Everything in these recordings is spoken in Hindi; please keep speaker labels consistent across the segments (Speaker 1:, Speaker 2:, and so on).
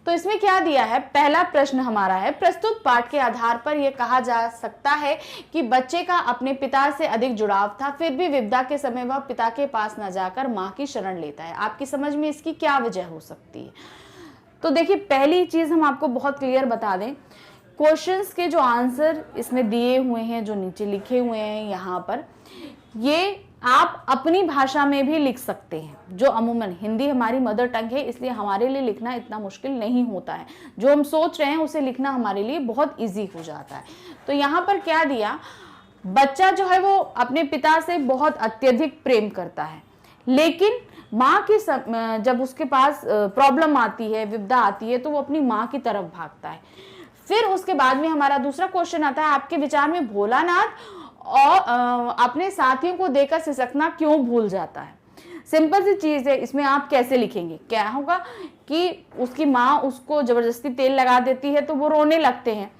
Speaker 1: तो इसमें क्या दिया है, पहला प्रश्न हमारा है, प्रस्तुत पाठ के आधार पर यह कहा जा सकता है कि बच्चे का अपने पिता से अधिक जुड़ाव था, फिर भी विपदा के समय वह पिता के पास न जाकर माँ की शरण लेता है। आपकी समझ में इसकी क्या वजह हो सकती है? तो देखिए, पहली चीज हम आपको बहुत क्लियर बता दें, क्वेश्चंस के जो आंसर इसमें दिए हुए हैं, जो नीचे लिखे हुए हैं यहाँ पर, ये आप अपनी भाषा में भी लिख सकते हैं। जो अमूमन हिंदी हमारी मदर टंग है, इसलिए हमारे लिए लिखना इतना मुश्किल नहीं होता है। जो हम सोच रहे हैं उसे लिखना हमारे लिए बहुत इजी हो जाता है। तो यहाँ पर क्या दिया, बच्चा जो है वो अपने पिता से बहुत अत्यधिक प्रेम करता है, लेकिन माँ की जब उसके पास प्रॉब्लम आती है, विपदा आती है, तो वो अपनी माँ की तरफ भागता है। फिर उसके बाद में हमारा दूसरा क्वेश्चन आता है, आपके विचार में भोलानाथ और अपने साथियों को देकर सिसकना क्यों भूल जाता है? सिंपल सी चीज है, इसमें आप कैसे लिखेंगे? क्या होगा कि उसकी माँ उसको जबरदस्ती तेल लगा देती है तो वो रोने लगते हैं,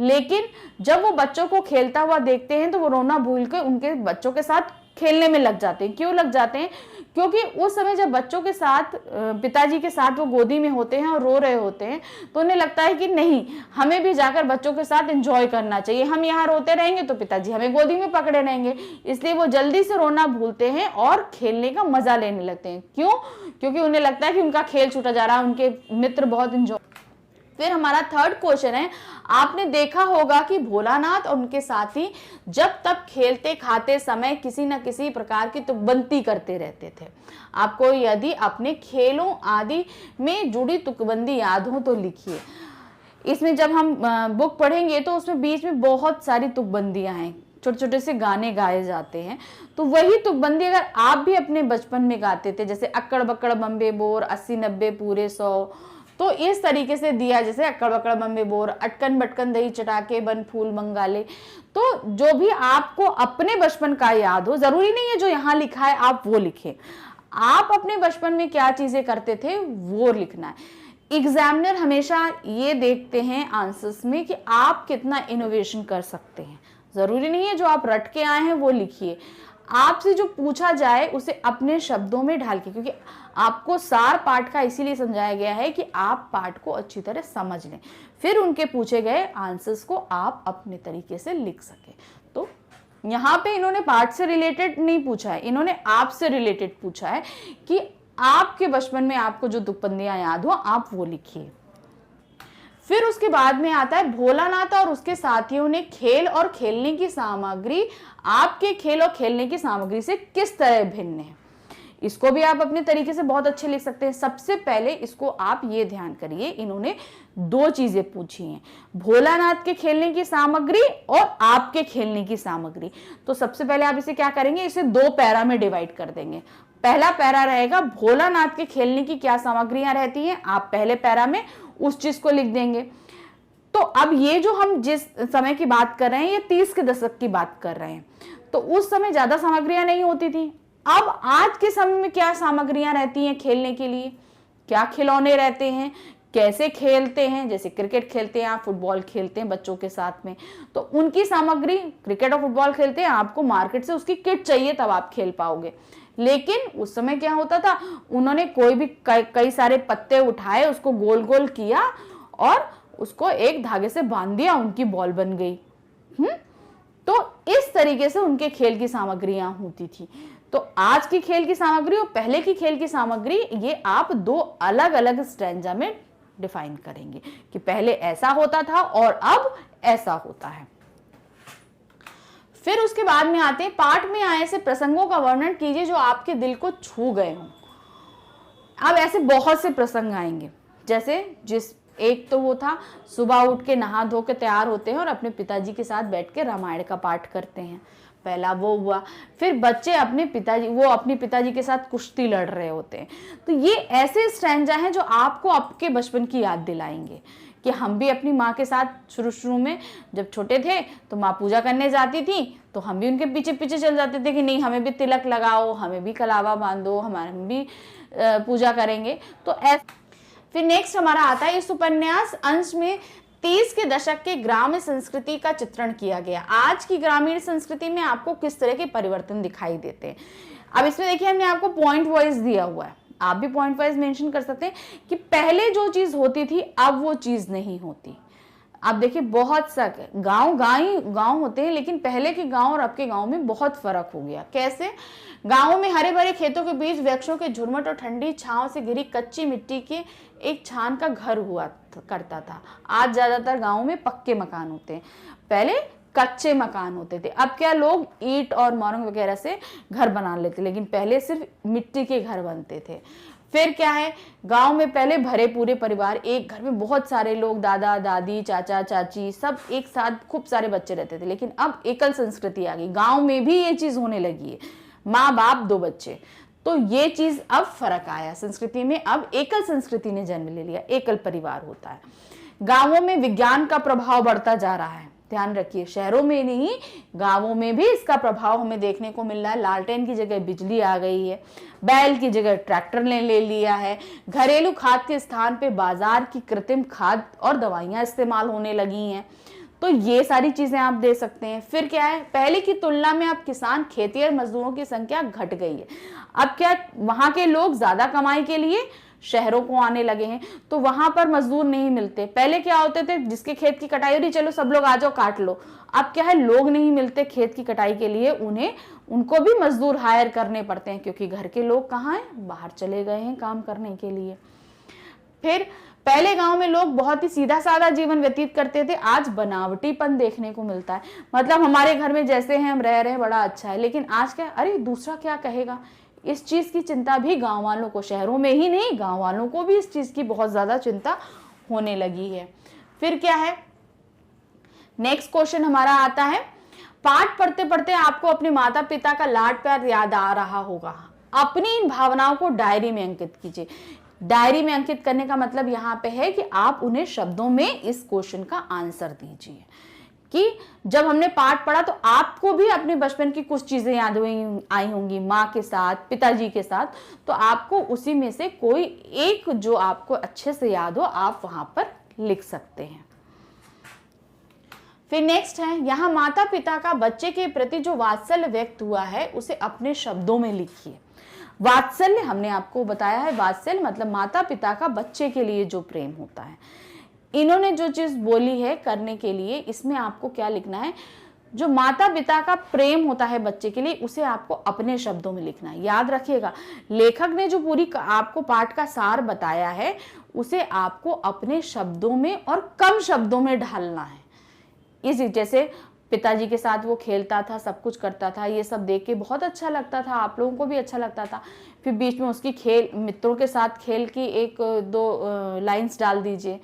Speaker 1: लेकिन जब वो बच्चों को खेलता हुआ देखते हैं तो वो रोना भूल के उनके बच्चों के साथ खेलने में लग जाते हैं। क्यों लग जाते हैं? क्योंकि उस समय जब बच्चों के साथ, पिताजी के साथ वो गोदी में होते हैं और रो रहे होते हैं, तो उन्हें लगता है कि नहीं, हमें भी जाकर बच्चों के साथ एंजॉय करना चाहिए। हम यहाँ रोते रहेंगे तो पिताजी हमें गोदी में पकड़े रहेंगे, इसलिए वो जल्दी से रोना भूलते हैं और खेलने का मजा लेने लगते हैं। क्यों? क्योंकि उन्हें लगता है कि उनका खेल छूटा जा रहा है, उनके मित्र बहुत एंजॉय। फिर हमारा थर्ड क्वेश्चन है, आपने देखा होगा कि भोलानाथ और उनके साथी जब तब खेलते खाते समय किसी न किसी प्रकार की तुकबंदी करते रहते थे। आपको यदि अपने खेलों आदि में जुड़ी तुकबंदी याद हो तो लिखिए। इसमें जब हम बुक पढ़ेंगे तो उसमें बीच में बहुत सारी तुकबंदियां हैं, छोटे छोटे से गाने गाए जाते हैं। तो वही तुकबंदी अगर आप भी अपने बचपन में गाते थे, जैसे अक्कड़ बक्कड़ बम्बे बोर 80 90 पूरे 100, तो इस तरीके से दिया, जैसे अक्कड़ बक्कड़ बम्बे बोर, अटकन बटकन दही चटाके बन फूल मंगाले। तो जो भी आपको अपने बचपन का याद हो, जरूरी नहीं है जो यहाँ लिखा है आप वो लिखें, आप अपने बचपन में क्या चीजें करते थे वो लिखना है। एग्जामिनर हमेशा ये देखते हैं आंसर्स में कि आप कितना इनोवेशन कर सकते हैं। जरूरी नहीं है जो आप रट के आए हैं वो लिखिए, आपसे जो पूछा जाए उसे अपने शब्दों में ढाल के, क्योंकि आपको सार पाठ का इसीलिए समझाया गया है कि आप पाठ को अच्छी तरह समझ लें, फिर उनके पूछे गए आंसर्स को आप अपने तरीके से लिख सके। तो यहाँ पे इन्होंने पाठ से रिलेटेड नहीं पूछा है, इन्होंने आपसे रिलेटेड पूछा है कि आपके बचपन में आपको जो तुकबंदियां याद हो आप वो लिखिए। फिर उसके बाद में आता है, भोलानाथ और उसके साथियों ने खेल और खेलने की सामग्री आपके खेल और खेलने की सामग्री से किस तरह भिन्न है। इसको भी आप अपने तरीके से बहुत अच्छे लिख सकते हैं। सबसे पहले इसको आप ये ध्यान करिए, इन्होंने दो चीजें पूछी हैं, भोलानाथ के खेलने की सामग्री और आपके खेलने की सामग्री। तो सबसे पहले आप इसे क्या करेंगे, इसे दो पैरा में डिवाइड कर देंगे। पहला पैरा रहेगा भोलानाथ के खेलने की क्या सामग्रियां रहती हैं, आप पहले पैरा में उस चीज को लिख देंगे। तो अब ये जो हम जिस समय की बात कर रहे हैं, ये 30 के दशक की बात कर रहे हैं, तो उस समय ज्यादा सामग्रियां नहीं होती थी। अब आज के समय में क्या सामग्रियां रहती हैं खेलने के लिए, क्या खिलौने रहते हैं, कैसे खेलते हैं, जैसे क्रिकेट खेलते हैं आप, फुटबॉल खेलते हैं बच्चों के साथ में, तो उनकी सामग्री, क्रिकेट और फुटबॉल खेलते हैं, आपको मार्केट से उसकी किट चाहिए तब आप खेल पाओगे। लेकिन उस समय क्या होता था, उन्होंने कोई भी कई सारे पत्ते उठाए, उसको गोल गोल किया और उसको एक धागे से बांध दिया, उनकी बॉल बन गई। तो इस तरीके से उनके खेल की सामग्रियां होती थी। तो आज की खेल की सामग्री और पहले की खेल की सामग्री, ये आप दो अलग अलग स्ट्रेंजा में डिफाइन करेंगे कि पहले ऐसा होता था और अब ऐसा होता है। फिर उसके बाद में आते हैं, पाठ में आए से प्रसंगों का वर्णन कीजिए जो आपके दिल को छू गए हों। अब ऐसे बहुत से प्रसंग आएंगे, जैसे जिस एक तो वो था, सुबह उठ के नहा धो के तैयार होते हैं और अपने पिताजी के साथ बैठ के रामायण का पाठ करते हैं, पहला वो हुआ। फिर बच्चे अपने पिताजी के साथ कुश्ती लड़ रहे होते हैं। तो ये ऐसे स्ट्रैंजा हैं जो आपको आपके बचपन की याद दिलाएंगे कि हम भी अपनी माँ के साथ शुरू में जब छोटे थे तो माँ पूजा करने जाती थी, तो हम भी उनके पीछे पीछे चल जाते थे कि नहीं हमें भी तिलक लगाओ, हमें भी कलावा बांधो, हम भी पूजा करेंगे। तो फिर नेक्स्ट हमारा आता है, इस उपन्यास अंश में 30 के दशक के ग्राम्य संस्कृति का चित्रण किया गया। आज की ग्रामीण संस्कृति में आपको किस तरह के परिवर्तन दिखाई देते हैं। अब इसमें देखिए हमने आपको पॉइंट वाइज दिया हुआ है, आप भी पॉइंट वाइज मेंशन कर सकते हैं कि पहले जो चीज होती थी अब वो चीज नहीं होती। आप देखिए बहुत सा गांव होते हैं, लेकिन पहले के गांव और अब के गांव में बहुत फर्क हो गया। कैसे? गांवों में हरे भरे खेतों के बीच वृक्षों के झुरमुट और ठंडी छांव से घिरी कच्ची मिट्टी के एक छान का घर हुआ करता था। आज ज्यादातर गांवों में पक्के मकान होते हैं, पहले कच्चे मकान होते थे। अब क्या लोग ईंट और मोरंग वगैरह से घर बना लेते, लेकिन पहले सिर्फ मिट्टी के घर बनते थे। फिर क्या है, गांव में पहले भरे पूरे परिवार, एक घर में बहुत सारे लोग, दादा दादी चाचा चाची सब एक साथ खूब सारे बच्चे रहते थे। लेकिन अब एकल संस्कृति आ गई, गांव में भी ये चीज होने लगी है, माँ बाप 2 बच्चे। तो ये चीज अब फर्क आया संस्कृति में, अब एकल संस्कृति ने जन्म ले लिया, एकल परिवार होता है। गांवों में विज्ञान का प्रभाव बढ़ता जा रहा है, ध्यान रखिए, शहरों में नहीं गांवों में भी इसका प्रभाव हमें देखने को मिल रहा है। लालटेन की जगह बिजली आ गई है, बैल की जगह ट्रैक्टर ने ले लिया है, घरेलू खाद के स्थान पे बाजार की कृत्रिम खाद और दवाइयां इस्तेमाल होने लगी हैं। तो ये सारी चीजें आप दे सकते हैं। फिर क्या है, पहले की तुलना में अब किसान खेती और मजदूरों की संख्या घट गई है। अब क्या, वहां के लोग ज्यादा कमाई के लिए शहरों को आने लगे हैं, तो वहां पर मजदूर नहीं मिलते। पहले क्या होते थे, जिसके खेत की कटाई हो रही, चलो सब लोग आ जाओ काट लो। अब क्या है, लोग नहीं मिलते खेत की कटाई के लिए, उनको भी मजदूर हायर करने पड़ते हैं, क्योंकि घर के लोग कहाँ हैं, बाहर चले गए हैं काम करने के लिए। फिर पहले गांव में लोग बहुत ही सीधा साधा जीवन व्यतीत करते थे, आज बनावटीपन देखने को मिलता है। मतलब हमारे घर में जैसे हैं हम रह रहे हैं, बड़ा अच्छा है, लेकिन आज क्या, अरे दूसरा क्या कहेगा, इस चीज की चिंता भी गांव वालों को, शहरों में ही नहीं गांव वालों को भी इस चीज की बहुत ज्यादा चिंता होने लगी है। फिर क्या है, नेक्स्ट क्वेश्चन हमारा आता है, पाठ पढ़ते पढ़ते आपको अपने माता पिता का लाड प्यार याद आ रहा होगा। अपनी इन भावनाओं को डायरी में अंकित कीजिए। डायरी में अंकित करने का मतलब यहाँ पे है कि आप उन्हें शब्दों में इस क्वेश्चन का आंसर दीजिए कि जब हमने पाठ पढ़ा तो आपको भी अपने बचपन की कुछ चीजें याद आई होंगी, माँ के साथ, पिताजी के साथ, तो आपको उसी में से कोई एक जो आपको अच्छे से याद हो आप वहां पर लिख सकते हैं। फिर नेक्स्ट है, यहाँ माता पिता का बच्चे के प्रति जो वात्सल्य व्यक्त हुआ है उसे अपने शब्दों में लिखिए। वात्सल्य हमने आपको बताया है, वात्सल्य मतलब माता पिता का बच्चे के लिए जो प्रेम होता है। इन्होंने जो चीज बोली है करने के लिए, इसमें आपको क्या लिखना है, जो माता पिता का प्रेम होता है बच्चे के लिए उसे आपको अपने शब्दों में लिखना है। याद रखिएगा, लेखक ने जो पूरी आपको पाठ का सार बताया है उसे आपको अपने शब्दों में और कम शब्दों में ढालना है। इसी जैसे पिताजी के साथ वो खेलता था, सब कुछ करता था, ये सब देख के बहुत अच्छा लगता था, आप लोगों को भी अच्छा लगता था। फिर बीच में उसकी खेल, मित्रों के साथ खेल की 1-2 लाइन्स डाल दीजिए।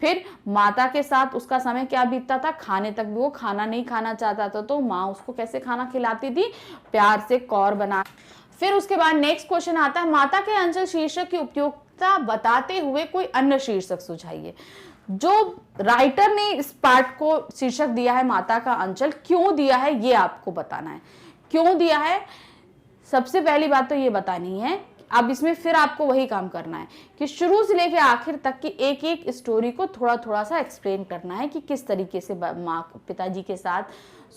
Speaker 1: फिर माता के साथ उसका समय क्या बीतता था, खाने तक भी वो खाना नहीं खाना चाहता था तो माँ उसको कैसे खाना खिलाती थी, प्यार से कौर बना। फिर उसके बाद नेक्स्ट क्वेश्चन आता है, माता के अंचल शीर्षक की उपयोगिता बताते हुए कोई अन्य शीर्षक सुझाइए। जो राइटर ने इस पाठ को शीर्षक दिया है माता का अंचल, क्यों दिया है ये आपको बताना है। क्यों दिया है, सबसे पहली बात तो ये बतानी है। अब इसमें फिर आपको वही काम करना है कि शुरू से लेकर आखिर तक की एक एक स्टोरी को थोड़ा थोड़ा सा एक्सप्लेन करना है कि किस तरीके से माँ पिताजी के साथ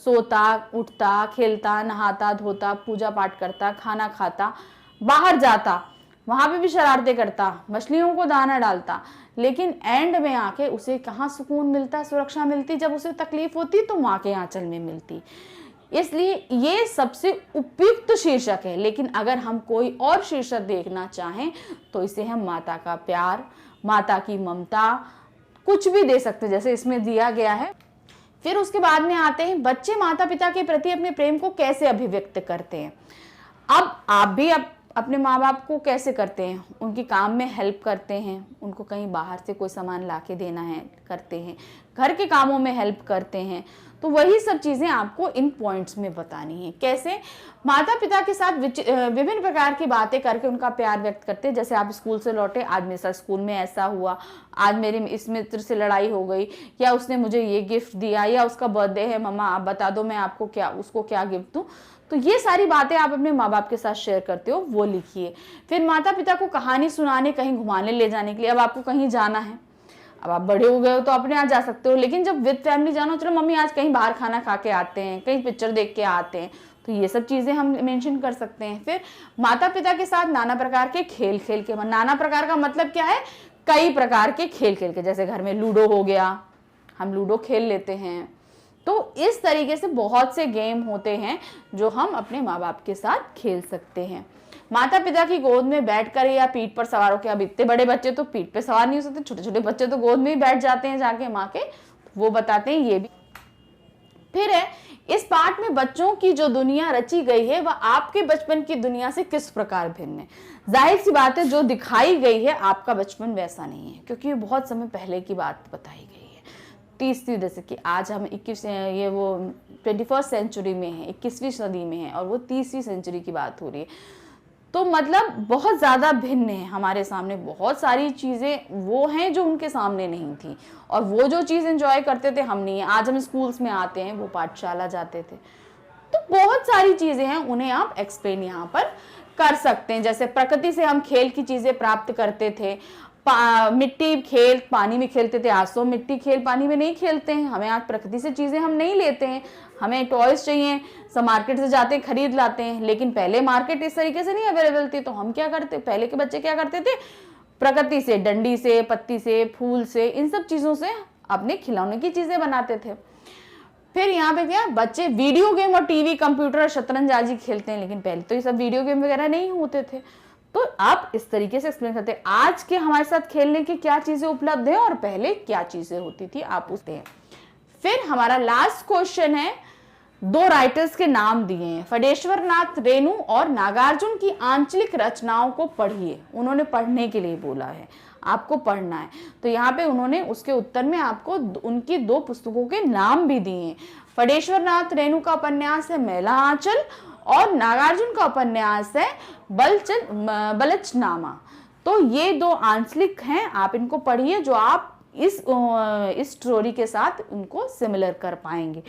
Speaker 1: सोता, उठता, खेलता, नहाता, धोता, पूजा पाठ करता, खाना खाता, बाहर जाता, वहां पे भी शरारतें करता, मछलियों को दाना डालता, लेकिन एंड में आके उसे कहाँ सुकून मिलता, सुरक्षा मिलती, जब उसे तकलीफ होती तो माँ के आंचल में मिलती। इसलिए ये सबसे उपयुक्त शीर्षक है। लेकिन अगर हम कोई और शीर्षक देखना चाहें तो इसे हम माता का प्यार, माता की ममता, कुछ भी दे सकते हैं जैसे इसमें दिया गया है। फिर उसके बाद में आते हैं, बच्चे माता पिता के प्रति अपने प्रेम को कैसे अभिव्यक्त करते हैं। अब आप भी अपने माँ बाप को कैसे करते हैं, उनके काम में हेल्प करते हैं, उनको कहीं बाहर से कोई सामान ला के देना है करते हैं, घर के कामों में हेल्प करते हैं, तो वही सब चीजें आपको इन पॉइंट्स में बतानी है। कैसे माता पिता के साथ विभिन्न प्रकार की बातें करके उनका प्यार व्यक्त करते हैं। जैसे आप स्कूल से लौटे, आज मेरे साथ स्कूल में ऐसा हुआ, आज मेरे इस मित्र से लड़ाई हो गई, या उसने मुझे ये गिफ्ट दिया, या उसका बर्थडे है, मम्मा आप बता दो मैं आपको उसको क्या गिफ्ट दूं। तो ये सारी बातें आप अपने माँ बाप के साथ शेयर करते हो, वो लिखिए। फिर माता पिता को कहानी सुनाने, कहीं घुमाने ले जाने के लिए, अब आपको कहीं जाना है, अब आप बड़े हो गए हो तो अपने यहाँ जा सकते हो, लेकिन जब विद फैमिली जाना हो, चलो मम्मी आज कहीं बाहर खाना खा के आते हैं, कहीं पिक्चर देख के आते हैं, तो ये सब चीजें हम मेंशन कर सकते हैं। फिर माता पिता के साथ नाना प्रकार के खेल खेल के, नाना प्रकार का मतलब क्या है, कई प्रकार के खेल खेल के, जैसे घर में लूडो हो गया, हम लूडो खेल लेते हैं। तो इस तरीके से बहुत से गेम होते हैं जो हम अपने माँ बाप के साथ खेल सकते हैं। माता पिता की गोद में बैठकर या पीठ पर सवार होकर, अब इतने बड़े बच्चे तो पीठ पे सवार नहीं हो सकते, छोटे छोटे बच्चे तो गोद में ही बैठ जाते हैं जाके माँ के, वो बताते हैं ये भी। फिर है, इस पाठ में बच्चों की जो दुनिया रची गई है वह आपके बचपन की दुनिया से किस प्रकार भिन्न है। जाहिर सी बात है, जो दिखाई गई है आपका बचपन वैसा नहीं है, क्योंकि ये बहुत समय पहले की बात बताई गई है। 30वीं, जैसे कि आज हम 21st सेंचुरी में है, 21वीं सदी में है, और वो 30वीं सेंचुरी की बात हो रही है। तो मतलब बहुत ज़्यादा भिन्न है, हमारे सामने बहुत सारी चीज़ें वो हैं जो उनके सामने नहीं थी, और वो जो चीज़ एंजॉय करते थे हम नहीं है। आज हम स्कूल्स में आते हैं, वो पाठशाला जाते थे, तो बहुत सारी चीज़ें हैं, उन्हें आप एक्सप्लेन यहाँ पर कर सकते हैं। जैसे प्रकृति से हम खेल की चीज़ें प्राप्त करते थे, मिट्टी खेल पानी में खेलते थे, आज तो मिट्टी खेल पानी में नहीं खेलते हैं, हमें आज प्रकृति से चीज़ें हम नहीं लेते हैं, हमें टॉयज चाहिए, सब मार्केट से जाते हैं खरीद लाते हैं। लेकिन पहले मार्केट इस तरीके से नहीं अवेलेबल थी, तो हम क्या करते, पहले के बच्चे क्या करते थे, प्रकृति से, डंडी से, पत्ती से, फूल से, इन सब चीज़ों से अपने खिलौने की चीज़ें बनाते थे। फिर यहाँ पे क्या, बच्चे वीडियो गेम और टीवी, कंप्यूटर और शतरंज आदि खेलते हैं, लेकिन पहले तो ये सब वीडियो गेम वगैरह नहीं होते थे। तो आप इस तरीके से एक्सप्लेन करते हैं आज के हमारे साथ खेलने की क्या चीजें उपलब्ध है और पहले क्या चीजें होती थी, आप पूछते हैं। फिर हमारा लास्ट क्वेश्चन है, 2 राइटर्स के नाम दिए हैं, फडेश्वर नाथ रेणु और नागार्जुन की आंचलिक रचनाओं को पढ़िए। उन्होंने पढ़ने के लिए बोला है, आपको पढ़ना है। तो यहाँ पे उन्होंने उसके उत्तर में आपको उनकी 2 पुस्तकों के नाम भी दिए हैं। फडेश्वर नाथ रेणु का उपन्यास है मैला आंचल, और नागार्जुन का उपन्यास है बलचनामा। तो ये 2 आंचलिक हैं, आप इनको पढ़िए, जो आप इस स्टोरी के साथ उनको सिमिलर कर पाएंगे।